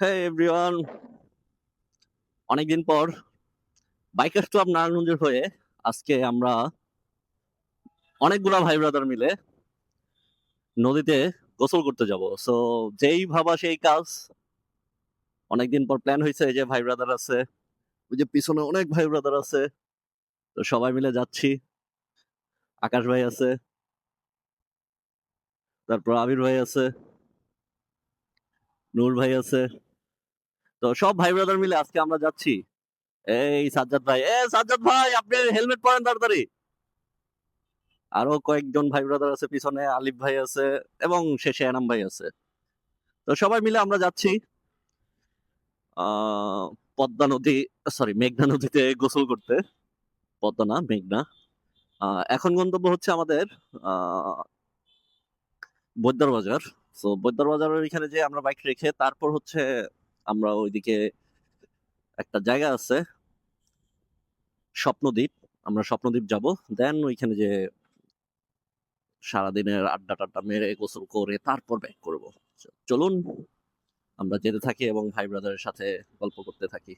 Hey everyone, অনেকদিন পর bikers club নারায়ণগঞ্জের হয়ে আজকে আমরা অনেকগুলা ভাই ব্রাদার মিলে নদীতে গোসল করতে যাব। সো যেই ভাবা সেই কাজ। অনেকদিন পর প্ল্যান হয়েছে, এই যে ভাই ব্রাদার আছে, ওই যে পিছনে অনেক ভাই ব্রাদার আছে। তো সবাই মিলে যাচ্ছি। আকাশ ভাই আছে, তারপর আবির ভাই আছে, নূর ভাই আছে। তো সব ভাই ব্রাদার মিলে আজকে আমরা যাচ্ছি। এই সাজ্জাদ ভাই, সাজ্জাদ ভাই আপনি হেলমেট পরেন তাড়াতাড়ি। আরো কয়েকজন ভাই ব্রাদার আছে, পিছনে আলিফ ভাই আছে এবং শেষে এনাম ভাই আছে। তো সবাই মিলে আমরা যাচ্ছি আহ পদ্মা নদী, সরি মেঘনা নদীতে গোসল করতে। পদ্মা না, মেঘনা। এখন গন্তব্য হচ্ছে আমাদের আহ বৈদ্যার বাজার। তো বৈদ্যার বাজারের এখানে যে আমরা বাইক রেখে তারপর হচ্ছে আমরা ওইদিকে একটা জায়গা আছে স্বপ্নদ্বীপ। আমরা স্বপ্নদ্বীপ যাব, দেন ওইখানে যে সারাদিনের আড্ডা টাড্ডা মেরে গোসল করে তারপর ব্যাক করব। চলুন আমরা যেতে থাকি এবং ভাই ব্রাদারের সাথে গল্প করতে থাকি।